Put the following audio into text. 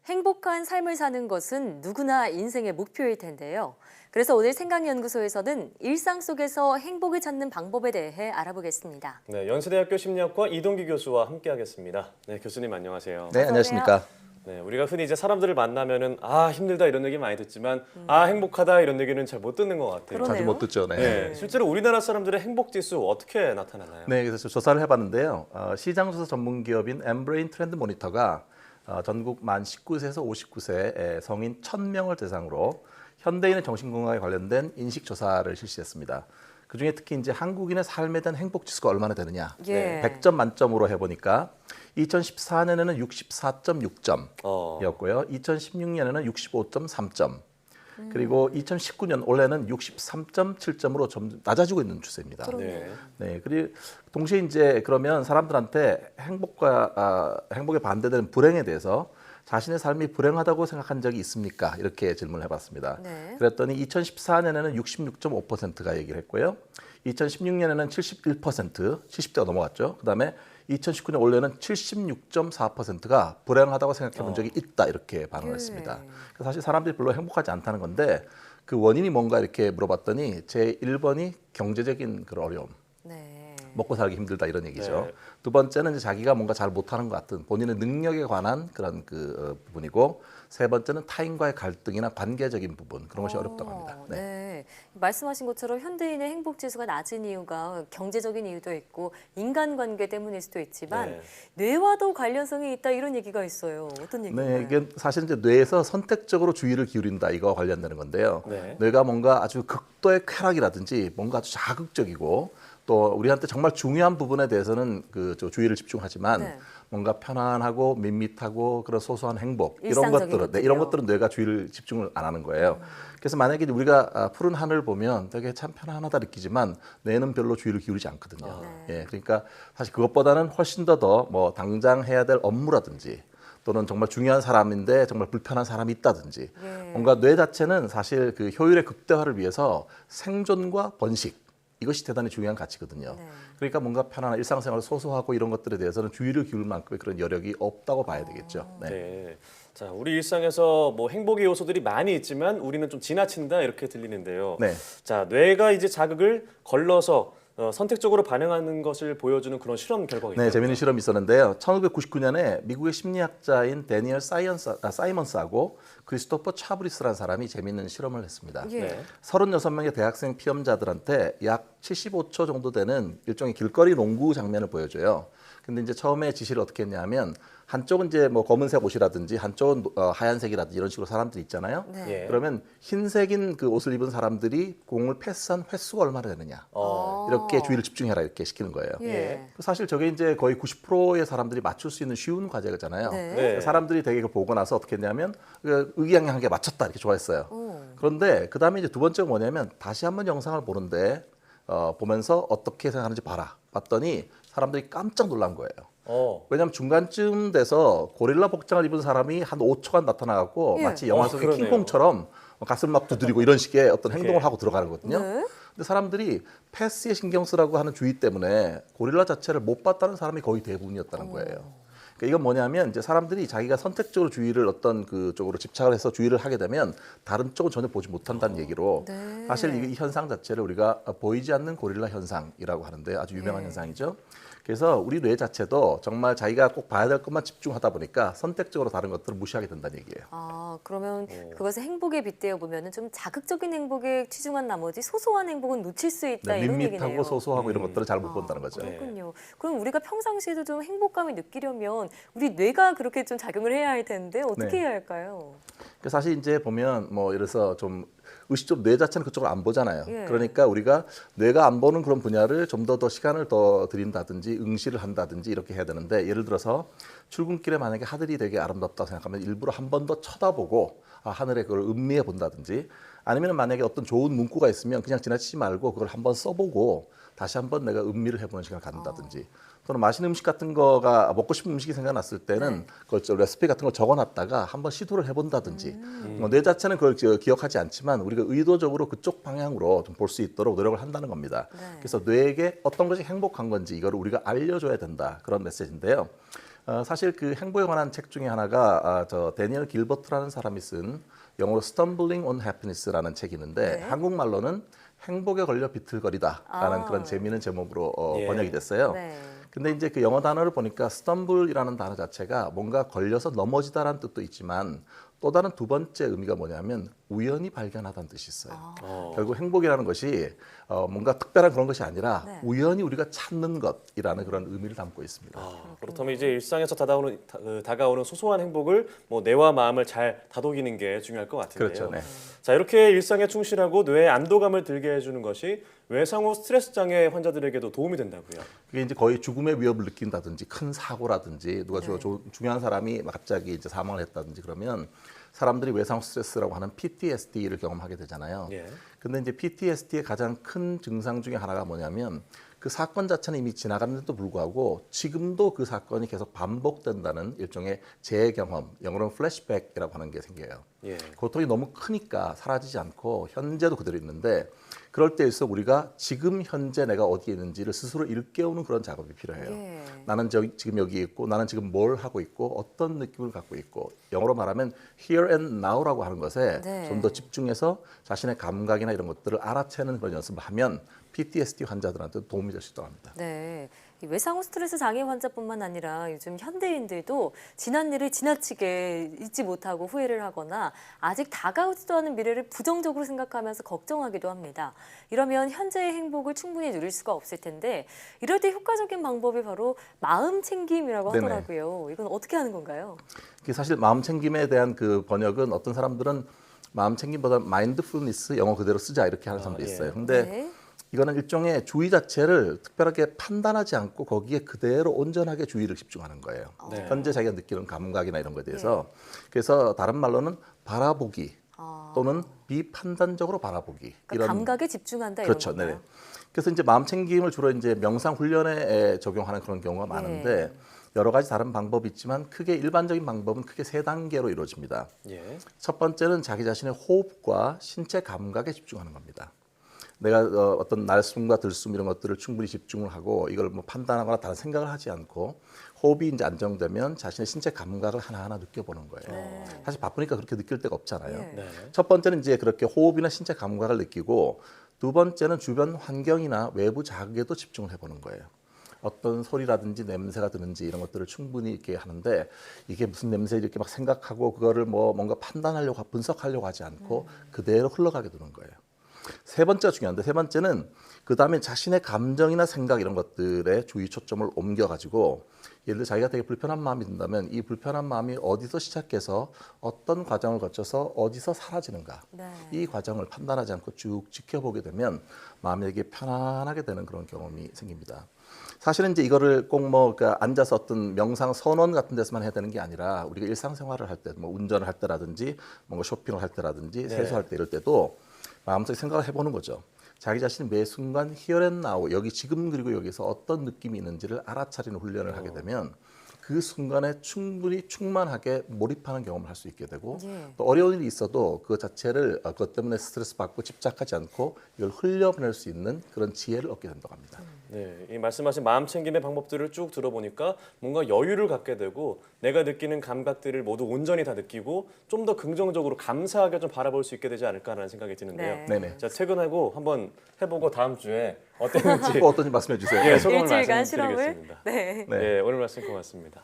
행복한 삶을 사는 것은 누구나 인생의 목표일 텐데요. 그래서 오늘 생각연구소에서는 일상 속에서 행복을 찾는 방법에 대해 알아보겠습니다. 네, 연세대학교 심리학과 이동기 교수와 함께하겠습니다. 네, 교수님 안녕하세요. 네, 안녕하십니까. 네, 우리가 흔히 이제 사람들을 만나면은 힘들다 이런 얘기 많이 듣지만 행복하다 이런 얘기는 잘 못 듣는 것 같아요. 그러네요. 자주 못 듣죠. 네. 네, 실제로 우리나라 사람들의 행복 지수 어떻게 나타나나요? 네, 그래서 조사를 해봤는데요. 시장 조사 전문 기업인 엠브레인 트렌드 모니터가 전국 만 19세에서 59세 성인 1,000명을 대상으로 현대인의 정신건강에 관련된 인식 조사를 실시했습니다. 그중에 특히 이제 한국인의 삶에 대한 행복 지수가 얼마나 되느냐. 예. 100점 만점으로 해보니까 2014년에는 64.6점이었고요. 2016년에는 65.3점. 그리고 2019년 올해는 63.7점으로 좀 낮아지고 있는 추세입니다. 네. 네, 그리고 동시에 이제 그러면 사람들한테 행복에 반대되는 불행에 대해서 자신의 삶이 불행하다고 생각한 적이 있습니까? 이렇게 질문을 해봤습니다. 네. 그랬더니 2014년에는 66.5%가 얘기를 했고요. 2016년에는 71%, 70대가 넘어갔죠. 그다음에 2019년 올해는 76.4%가 불행하다고 생각해 본 적이 있다 이렇게 반응을 했습니다. 사실 사람들이 별로 행복하지 않다는 건데 그 원인이 뭔가 이렇게 물어봤더니 제 1번이 경제적인 그런 어려움. 네. 먹고 살기 힘들다 이런 얘기죠. 네. 두 번째는 이제 자기가 뭔가 잘 못하는 것 같은 본인의 능력에 관한 그런 부분이고 세 번째는 타인과의 갈등이나 관계적인 부분 그런 것이 어렵다고 합니다. 네. 네. 말씀하신 것처럼 현대인의 행복 지수가 낮은 이유가 경제적인 이유도 있고 인간관계 때문일 수도 있지만 네. 뇌와도 관련성이 있다 이런 얘기가 있어요. 어떤 얘기인가요? 네, 이게 사실 이제 뇌에서 선택적으로 주의를 기울인다 이거와 관련되는 건데요. 네. 뇌가 뭔가 아주 극도의 쾌락이라든지 뭔가 아주 자극적이고 또 우리한테 정말 중요한 부분에 대해서는 주의를 집중하지만 네. 뭔가 편안하고 밋밋하고 그런 소소한 행복 이런 일상적인 것들은 것들이요. 이런 것들은 뇌가 주의를 집중을 안 하는 거예요. 그래서 만약에 우리가 푸른 하늘 보면 되게 참 편안하다 느끼지만 뇌는 별로 주의를 기울이지 않거든요. 예, 그러니까 사실 그것보다는 훨씬 더 뭐 당장 해야 될 업무라든지 또는 정말 중요한 사람인데 정말 불편한 사람이 있다든지 뭔가 뇌 자체는 사실 그 효율의 극대화를 위해서 생존과 번식 이것이 대단히 중요한 가치거든요. 네. 그러니까 뭔가 편안한 일상생활 소소하고 이런 것들에 대해서는 주의를 기울일 만큼의 그런 여력이 없다고 봐야 되겠죠. 네. 네. 자, 우리 일상에서 뭐 행복의 요소들이 많이 있지만 우리는 좀 지나친다 이렇게 들리는데요. 네. 자, 뇌가 이제 자극을 걸러서 선택적으로 반응하는 것을 보여주는 그런 실험 결과가 있다고요. 네, 재미있는 실험이 있었는데요. 1999년에 미국의 심리학자인 데니얼 사이먼스하고 크리스토퍼 차브리스라는 사람이 재미있는 실험을 했습니다. 예. 네. 36명의 대학생 피험자들한테 약 75초 정도 되는 일종의 길거리 농구 장면을 보여줘요. 근데 이제 처음에 지시를 어떻게 했냐면 한쪽은 이제 뭐 검은색 옷이라든지 한쪽은 하얀색이라든지 이런 식으로 사람들이 있잖아요. 네. 예. 그러면 흰색인 그 옷을 입은 사람들이 공을 패스한 횟수가 얼마나 되느냐. 이렇게 주의를 집중해라 이렇게 시키는 거예요. 예. 사실 저게 이제 거의 90%의 사람들이 맞출 수 있는 쉬운 과제잖아요. 네. 네. 사람들이 되게 이걸 보고 나서 어떻게 했냐면 의기양양하게 맞췄다 이렇게 좋아했어요. 그런데 그 다음에 이제 두 번째가 뭐냐면 다시 한번 영상을 보는데 보면서 어떻게 생각하는지 봐라. 봤더니 사람들이 깜짝 놀란 거예요. 왜냐하면 중간쯤 돼서 고릴라 복장을 입은 사람이 한 5초간 나타나갖고 예. 마치 영화 속의 그러네요. 킹콩처럼 가슴 막 두드리고 이런 식의 어떤 행동을 하고 들어가는 거거든요. 네. 근데 사람들이 패스에 신경 쓰라고 하는 주의 때문에 고릴라 자체를 못 봤다는 사람이 거의 대부분이었다는 거예요. 그러니까 이건 뭐냐면 이제 사람들이 자기가 선택적으로 주의를 어떤 그쪽으로 집착을 해서 주의를 하게 되면 다른 쪽은 전혀 보지 못한다는 얘기로 네. 사실 이 현상 자체를 우리가 보이지 않는 고릴라 현상이라고 하는데 아주 유명한 현상이죠. 그래서 우리 뇌 자체도 정말 자기가 꼭 봐야 될 것만 집중하다 보니까 선택적으로 다른 것들을 무시하게 된다는 얘기예요. 그러면 그것을 행복에 빗대어 보면은 좀 자극적인 행복에 치중한 나머지 소소한 행복은 놓칠 수 있다 네, 이런 밋밋하고 얘기네요. 소소하고 이런 것들을 잘 못 본다는 거죠. 그렇군요. 그럼 우리가 평상시에도 좀 행복감을 느끼려면 우리 뇌가 그렇게 좀 작용을 해야 할 텐데 어떻게 네. 해야 할까요? 사실 이제 보면 뭐 이래서 좀 의식적 뇌 자체는 그쪽을 안 보잖아요. 예. 그러니까 우리가 뇌가 안 보는 그런 분야를 좀 더 시간을 더 들인다든지 응시를 한다든지 이렇게 해야 되는데 예를 들어서 출근길에 만약에 하늘이 되게 아름답다고 생각하면 일부러 한 번 더 쳐다보고 하늘에 그걸 음미해 본다든지 아니면 만약에 어떤 좋은 문구가 있으면 그냥 지나치지 말고 그걸 한번 써보고 다시 한번 내가 음미를 해보는 시간을 갖는다든지 또는 맛있는 음식 같은 거가 먹고 싶은 음식이 생각났을 때는 그걸 레시피 같은 걸 적어놨다가 한번 시도를 해본다든지 뇌 자체는 그걸 기억하지 않지만 우리가 의도적으로 그쪽 방향으로 좀 볼 수 있도록 노력을 한다는 겁니다. 네. 그래서 뇌에게 어떤 것이 행복한 건지 이걸 우리가 알려줘야 된다 그런 메시지인데요. 사실 그 행복에 관한 책 중에 하나가 저 데니얼 길버트라는 사람이 쓴 영어로 Stumbling on Happiness라는 책이 있는데 네. 한국말로는 행복에 걸려 비틀거리다라는 그런 재미있는 제목으로 예. 번역이 됐어요. 네. 근데 이제 그 영어 단어를 보니까 stumble이라는 단어 자체가 뭔가 걸려서 넘어지다라는 뜻도 있지만 또 다른 두 번째 의미가 뭐냐면 우연히 발견하다는 뜻이 있어요. 결국 행복이라는 것이 뭔가 특별한 그런 것이 아니라 네. 우연히 우리가 찾는 것이라는 그런 의미를 담고 있습니다. 그렇다면 이제 일상에서 다가오는 소소한 행복을 뭐 뇌와 마음을 잘 다독이는 게 중요할 것 같은데요. 그렇죠. 네. 자, 이렇게 일상에 충실하고 뇌에 안도감을 들게 해주는 것이 외상 후 스트레스 장애 환자들에게도 도움이 된다고요. 그게 이제 거의 죽음의 위협을 느낀다든지 큰 사고라든지 누가 중요한 사람이 갑자기 이제 사망을 했다든지 그러면 사람들이 외상 스트레스라고 하는 PTSD를 경험하게 되잖아요. 예. 근데 이제 PTSD의 가장 큰 증상 중에 하나가 뭐냐면 그 사건 자체는 이미 지나갔는데도 불구하고 지금도 그 사건이 계속 반복된다는 일종의 재경험, 영어로는 플래시백이라고 하는 게 생겨요. 예. 고통이 너무 크니까 사라지지 않고 현재도 그대로 있는데 그럴 때일수록 우리가 지금 현재 내가 어디에 있는지를 스스로 일깨우는 그런 작업이 필요해요. 예. 나는 지금 여기 있고 나는 지금 뭘 하고 있고 어떤 느낌을 갖고 있고 영어로 말하면 here and now라고 하는 것에 네. 좀 더 집중해서 자신의 감각이나 이런 것들을 알아채는 그런 연습을 하면 PTSD 환자들한테 도움이 될 수 있다고 합니다. 네. 이 외상 후 스트레스 장애 환자뿐만 아니라 요즘 현대인들도 지난 일을 지나치게 잊지 못하고 후회를 하거나 아직 다가오지도 않은 미래를 부정적으로 생각하면서 걱정하기도 합니다. 이러면 현재의 행복을 충분히 누릴 수가 없을 텐데 이럴 때 효과적인 방법이 바로 마음 챙김이라고 네네. 하더라고요. 이건 어떻게 하는 건가요? 그게 사실 마음 챙김에 대한 그 번역은 어떤 사람들은 마음 챙김보다 마인드풀니스 영어 그대로 쓰자 이렇게 하는 사람도 예. 있어요. 근데 네. 이거는 일종의 주의 자체를 특별하게 판단하지 않고 거기에 그대로 온전하게 주의를 집중하는 거예요. 네. 현재 자기가 느끼는 감각이나 이런 것에 대해서. 그래서 다른 말로는 바라보기 또는 비판단적으로 바라보기. 그러니까 감각에 집중한다 이런 그렇죠. 건가요? 네. 그래서 이제 마음 챙김을 주로 이제 명상 훈련에 적용하는 그런 경우가 많은데 여러 가지 다른 방법이 있지만 크게 일반적인 방법은 크게 세 단계로 이루어집니다. 예. 첫 번째는 자기 자신의 호흡과 신체 감각에 집중하는 겁니다. 내가 어떤 날숨과 들숨 이런 것들을 충분히 집중을 하고 이걸 뭐 판단하거나 다른 생각을 하지 않고 호흡이 이제 안정되면 자신의 신체 감각을 하나하나 느껴보는 거예요. 사실 바쁘니까 그렇게 느낄 데가 없잖아요. 네. 네. 첫 번째는 이제 그렇게 호흡이나 신체 감각을 느끼고 두 번째는 주변 환경이나 외부 자극에도 집중을 해보는 거예요. 어떤 소리라든지 냄새가 드는지 이런 것들을 충분히 이렇게 하는데 이게 무슨 냄새 이렇게 막 생각하고 그거를 뭐 뭔가 판단하려고 분석하려고 하지 않고 그대로 흘러가게 두는 거예요. 세 번째가 중요한데 세 번째는 그 다음에 자신의 감정이나 생각 이런 것들에 주의 초점을 옮겨가지고 예를 들어 자기가 되게 불편한 마음이 든다면 이 불편한 마음이 어디서 시작해서 어떤 과정을 거쳐서 어디서 사라지는가 네. 이 과정을 판단하지 않고 쭉 지켜보게 되면 마음이 되게 편안하게 되는 그런 경험이 생깁니다. 사실은 이제 이거를 꼭 뭐 그러니까 앉아서 어떤 명상 선원 같은 데서만 해야 되는 게 아니라 우리가 일상생활을 할 때 뭐 운전을 할 때라든지 뭔가 쇼핑을 할 때라든지 세수할 때 이럴 때도 마음속에 생각을 해보는 거죠. 자기 자신이 매 순간 here and now 여기 지금 그리고 여기서 어떤 느낌이 있는지를 알아차리는 훈련을 하게 되면 그 순간에 충분히 충만하게 몰입하는 경험을 할 수 있게 되고 예. 또 어려운 일이 있어도 그 자체를 그것 때문에 스트레스 받고 집착하지 않고 이걸 흘려보낼 수 있는 그런 지혜를 얻게 된다고 합니다. 네, 이 말씀하신 마음 챙김의 방법들을 쭉 들어보니까 뭔가 여유를 갖게 되고 내가 느끼는 감각들을 모두 온전히 다 느끼고 좀 더 긍정적으로 감사하게 좀 바라볼 수 있게 되지 않을까라는 생각이 드는데요. 네. 네네. 자, 퇴근하고 한번 해보고 다음 주에 어땠는지 또 어떤지 말씀해 주세요. 예, 소감을 일주일간 실험을 말씀드리겠습니다. 네. 네. 예, 오늘 말씀 고맙습니다.